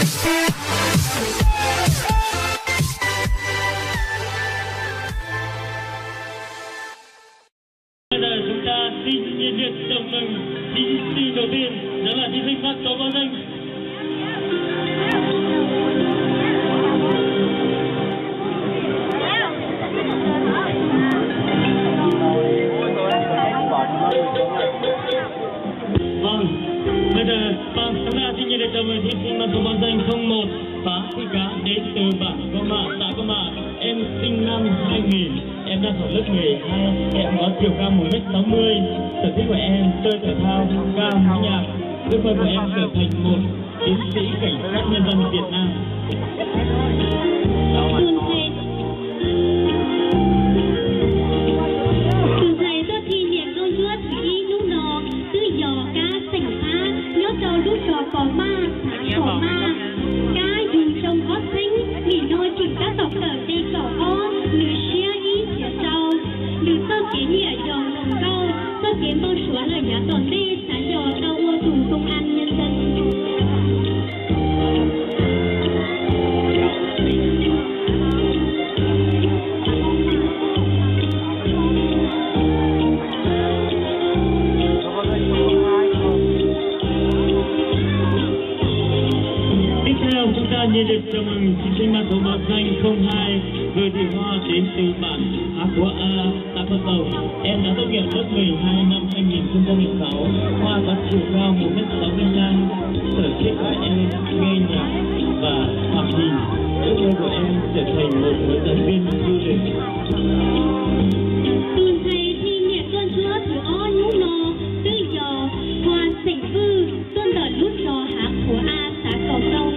Bây giờ chúng ta xin nhiệt liệt chào mừng thí sinh đầu tiên, đó là thí sinh Phát Tố Văn Danh. Vâng, bây giờ chúng ta xin nhiệt liệt chào mừng thí sinh Phát Tố Văn Danh 01 Phá Thị Cá đến từ bản Có Mạ, xã Có Mạ. Em sinh năm 2000, em đang học lớp 12, em có chiều cao 1m60, sở thích của em chơi thể thao, ca múa nhạc, ước mơ của em trở thành một chiến sĩ cảnh sát nhân dân Việt Nam. Từ thầy tôi thi niệm đôi chúa thủy lúc đó từ giò cá sành phá nhớ trò lúc trò có ma có ma cá dùng sông có xanh nghỉ nôi chỉnh các tộc cờ đi cỏ o nữ xia ý phía sau nữ sơ kiến nhẹ dòng lồng câu sơ kiến bao súa lời giá toàn đi sáng dò tao ua tù công an nhân dân. Nhiệt liệt chào mừng thí sinh mang số báo danh 02 Người Thị Hoa đến từ bản Á Của A, xã Con Tàu. Em đã tốt nghiệp lớp 12 năm 2016. Hoa có chiều cao 1m65. Sở thích của em nghe nhạc và hoạt hình. Ước mơ của em trở thành một hướng dẫn viên du lịch. Từ thầy thi niệm con chúa thử o lúc nó từ giờ hoa sảnh vư tuân tờ lúc trò Á Của A, xã Cầu Đông.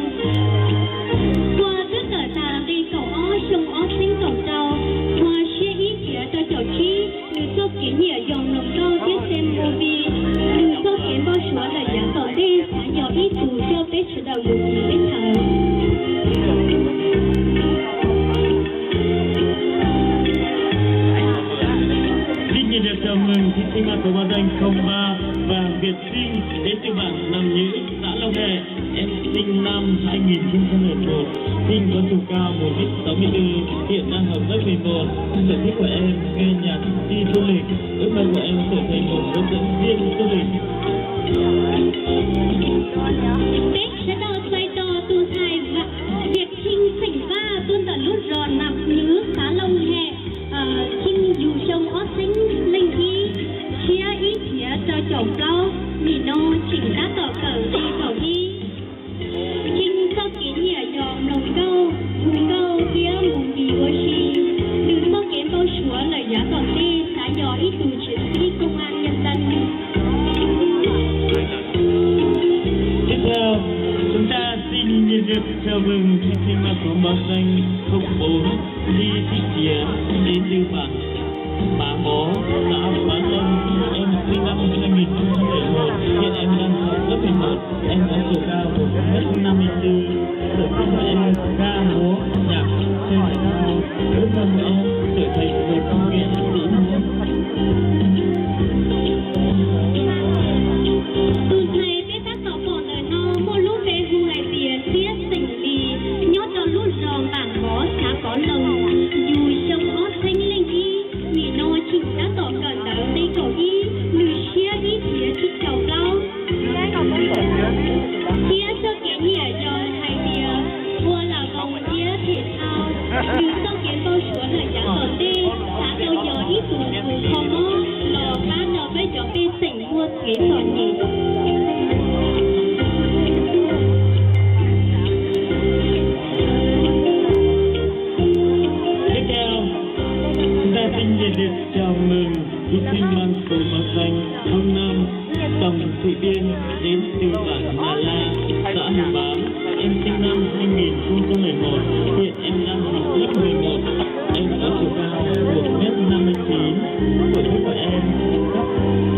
Sông ó sinh cầu trâu, hoa xia ý nghĩa cho chậu chi, nữ số kiến nhẹ dòng lồng câu tiết xem movie, nữ số kiến bao súa là giá tỏ đi, sáng dò ý tù cho bế chủ đầu lục ý bế thờ. Xin nhiệt liệt chào mừng thí sinh mang số báo danh 03 và Việt Sinh đến từ bản Nam Nhữ, xã Long Đệ. Em sinh năm 2001, sinh có chiều cao 1m64, hiện đang học lớp 11. Sở thích của em nghe nhạc, đi du lịch, ước mơ của em trở thành một hướng dẫn viên du lịch. Tết sẽ đo xoay đo tu thai và Việt Sinh sảnh va tuân tờ lúc rò nạp nữ xã Long Hệ, chinh dù sông ó xanh linh thi, chia ý nghĩa cho chồng lâu, mì nô chỉnh các tờ cờ đi cầu đi. Chinh sau kiến nhẹ dòng lồng câu kia mùng bì ô chi, nữ sau kiến bao súa lời giá toàn đi, xã dò ý tù chiến sĩ công an nhân dân. Tiếp theo, chúng ta xin nhiệt liệt chào mừng thí sinh mang số báo danh 04 Lý Thị Chiến đến từ bản Bá Bó, xã Bá Lâm. Em sinh năm 2001, hiện em đang học lớp 11. Em có chiều cao 1m54. Sở thích của em ca múa nhạc, chơi thể thao. Ước mơ của em trở thành một nghệ sĩ múa. Từ thầy biết tác tỏ bỏ đời nó một lúc về hù ngày tiền tiết sảnh bì nhót cho lúc giòn bản bó xã có lồng dù sông ó xanh linh y mì nô chỉnh đã tỏ cẩn đỡ đi cầu y nữ xia ý phía chút cầu lâu chia cho kiến nhẹ dòng thầy bìa vua là vòng chia thể thao nữ sau kiến bao súa lời giá tỏ đi xã đâu giờ ít tù khó mơ lò ba nở với gió bê sảnh vua kế tỏ nhỉ. Xin nhiệt liệt chào mừng thí sinh mang số báo danh 05 Tòng Thị Biên đến từ bản Nà La, xã Hồng Bám. Em sinh năm 2011, hiện em đang học lớp 11. Em có chiều cao 1m59. Sở thích của em tóc,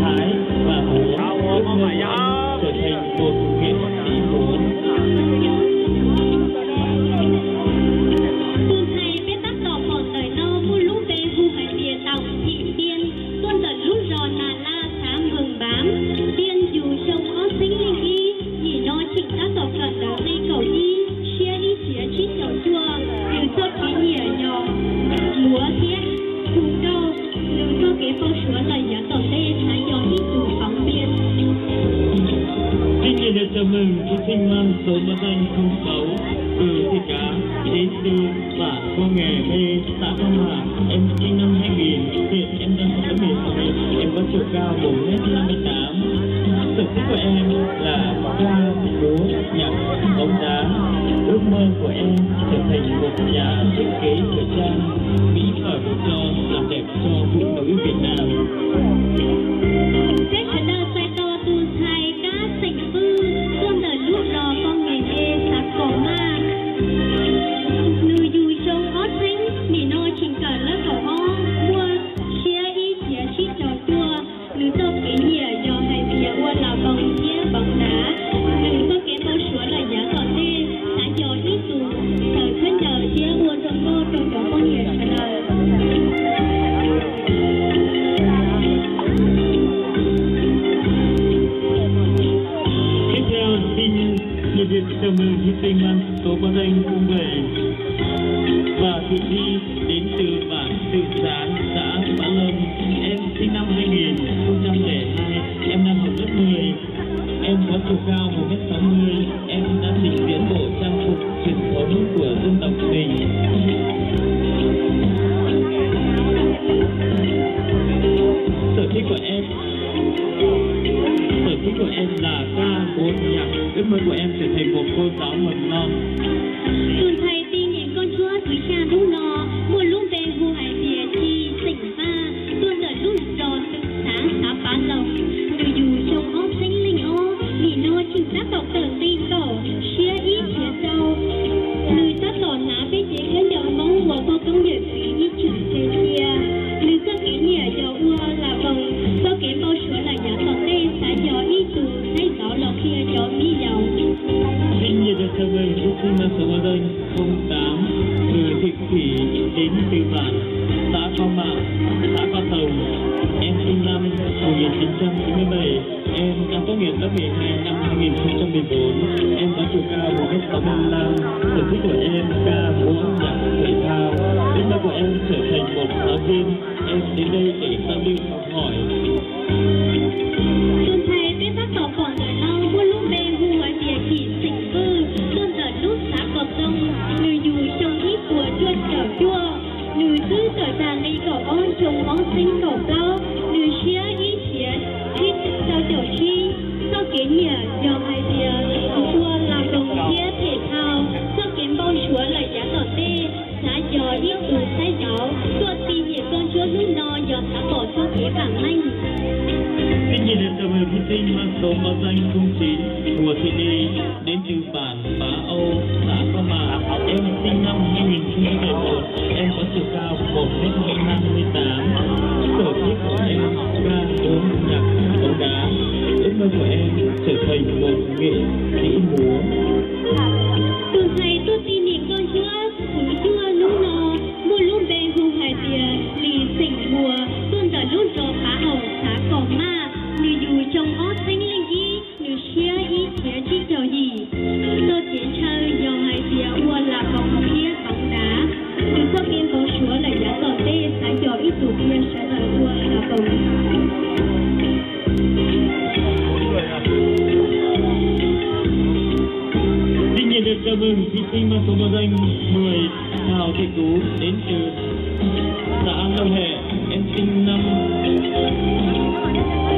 thái và múa. Ước mơ của em trở thành một nghệ sĩ múa. Tiên dù sông ó xinh linh y, nhỉ nó chỉnh đã tỏ cận đó đi cầu y. mang số báo danh 06 từ Thị Cá đến từ bản Cô Nghề B, xã Phong Hà. Em sinh năm 2000, hiện em đang học lớp 12. Em có chiều cao 1m58. Sở thích của em là ca, múa, nhạc, bóng đá. Ước mơ của em trở thành một nhà thiết kế thời trang, mỹ phẩm cho làm đẹp cho phụ nữ Việt Nam. Chào mừng thí sinh mang số báo danh 07 và dự thi đến từ bản Tự Sáng, xã Bá Lâm. Em sinh năm 2002, em đang học lớp 10. Em có chiều cao 1m60. Em đã trình diễn bộ trang phục truyền thống của dân tộc mình. Sở thích của em là ca, múa, nhạc. Ước mơ của em trở thành một cô giáo mầm non. Tuần thầy tin nhìn con chúa thủy cha đúng nó, mùa lúc về hồ hải địa chi tỉnh ba, tuần đợi lúc rò tự sáng xã Bá Lồng, người dù trong óc xanh linh ô, vì nó chính xác đọc tờ tin tổ, chia ít chia sâu, người ta tỏ ná bên chế khán đầu mong mùa cô công nhật phí ít chữ kê chia, người ta kỹ nhẹ dầu ua là vòng, có kẻ bao sửa là giá tỏ tê xã gió ít tù, hay gió lọc kia gió mi dầu. Xin nhiệt được chào mừng thí sinh mang số báo danh 08 từ Thị Thủy đến từ bản xã Cao Mã, xã Cao Tồng. Em sinh năm 1997. Em đã tốt nghiệp lớp 12 năm 2014. Em có chiều cao 1m65. Sở thích của em ca, múa, nhạc, thể thao. Ước mơ của em trở thành một giáo viên. Em đến đây để giao lưu học hỏi. Tuần thầy biết tác tỏ còn ở lâu mua lúc bê hùa địa chỉ tỉnh cư, tuần ở lúc xã Cọp Rông, người dù trong ít của chuột trở chua, người cứ trở ra lấy cậu ôn trồng bóng xinh cậu cao, người chia ít chia thích sao tiểu chi, sau kiến nhờ do hai bìa, chua là đồng chia thể thao, sau kiến bao chúa là giá tỏ tê, xã gió ít tù sai giáo, tuột tìm hiện con chúa lúc nó do xã bỏ cho kế bảng anh. Xin nhiệt liệt chào mừng thí sinh mang số báo danh 09 của Thị Đi đến từ bản Bá Âu, xã Cao Mã. Em sinh năm 2011. Em có chiều cao 1m58. Sở thích của em ca, múa, nhạc, bóng đá. Ước mơ của em trở thành một nghệ sĩ múa. Tuần thầy tôi tin niệm con chúa thủ chúa lúc nó mua lúc bê hù hải tìa lì tỉnh mùa tuần đợi lúc gió phá hậu xã Cỏ Ma người dù trong óc xanh linh ý người chia ý chia chi cho gì tôi tiến chơi do hải tìa ua là bóng kia bóng đá người sau kiến bóng chúa là giá tỏ tê xã gió ít tù kia sẽ là ua là bóng. Được chào mừng thí sinh mang số báo danh 10 Thảo Thị Tú đến từ xã Long Hệ. Em sinh năm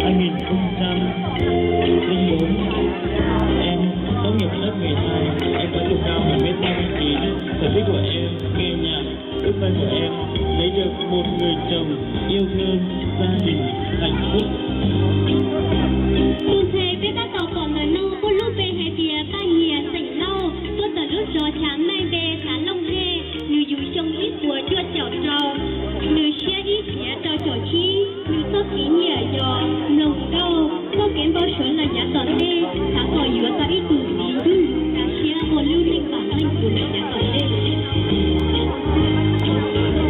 2004. Em tốt nghiệp lớp 12. Em có chiều cao 1m59. Sở thích của em nghe nhạc. Ước mơ của em lấy được một người chồng yêu thương, gia đình hạnh phúc. Tuần thầy biết ta tỏ còn ở nâu có lúc về hè tìa ta nhìa tỉnh lâu tôi tờ lúc gió chán nay về xã Long Hê người dù trong ít của chua chảo trầu người chia ít phía trao trò chi người tốt kỹ nhìa giò lồng đâu có kiến bao sửa là giá tỏ tê xã cỏ dứa ta ít tù tí đu đã chia một lưu linh bản linh của là giá tỏ tê.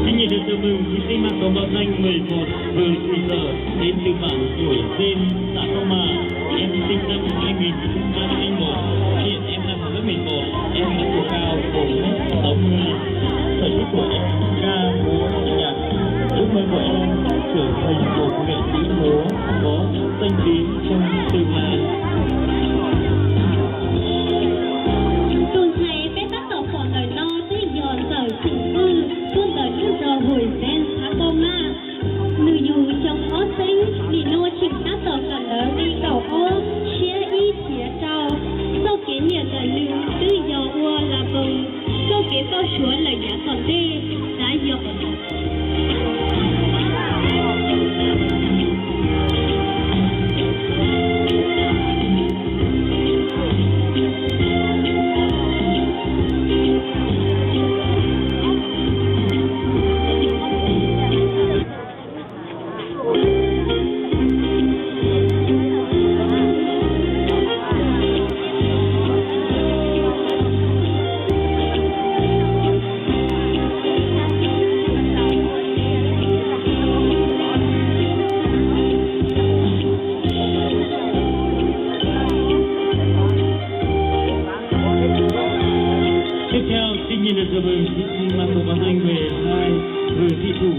Xin nhiệt liệt chào mừng thí sinh mang số báo danh 11 Vương Thị Sở đến từ bản Tuổi Dên, xã Cao Mã. Em sinh năm 2001. Hiện em đang học lớp 11. Em có chiều cao 1m60. Sở thích của em ca, múa, nhạc. Ước mơ của em trở thành một nghệ sĩ múa có danh tiếng trong tương lai. bao chúa lời giá còn đê giá dọc. Tiếp theo, xin nhiệt liệt chào mừng thí sinh mang số bằng Anh về 2 người thi thủ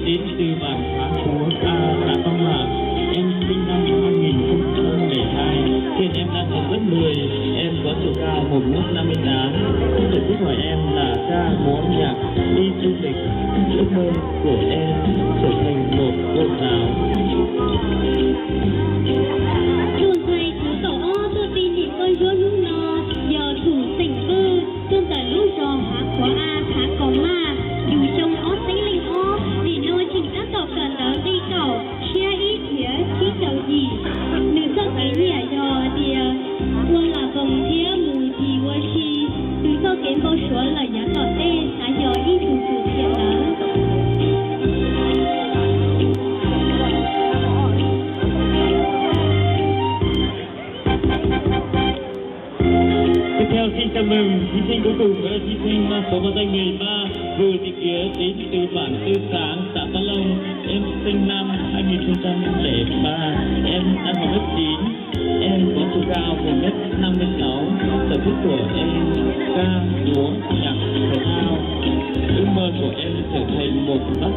đến từ bản Phá Chúa A Xã Phong Lạc. Em sinh năm 2002, hiện em đang học lớp 10, em có chiều cao 1m58. Sở thích của em là ca múa nhạc, đi du lịch. Ước mơ của em trở thành một cô giáo. Chuồn thầy chú tổ ô tôi tin nhị tôi vô lúc nó giờ thủ tỉnh cư tuôn tờ lúc rò há của A khá có ma dù trong ó sánh linh ó để nôi trình các tộc cờ tớ đi cầu chia ý thía khi chầu gì nữ sắc cái nhẹ dò đìa quân là vòng thía mù gì vô chi từ sau kiến bao số là giá tỏ tê xá dò ý thủ thủ thiệt tớ. Tiếp theo xin chào mừng thí sinh cuối cùng là thí sinh mang số bằng Anh 13 vừa thị kia đến từ bản Tư Sáng, xã Tân Long. Em sinh năm 2003, em đang học lớp 9. Em có chiều cao 1m56. Sở thích của em ca múa nhạc thể thao. Ước mơ của em trở thành một bác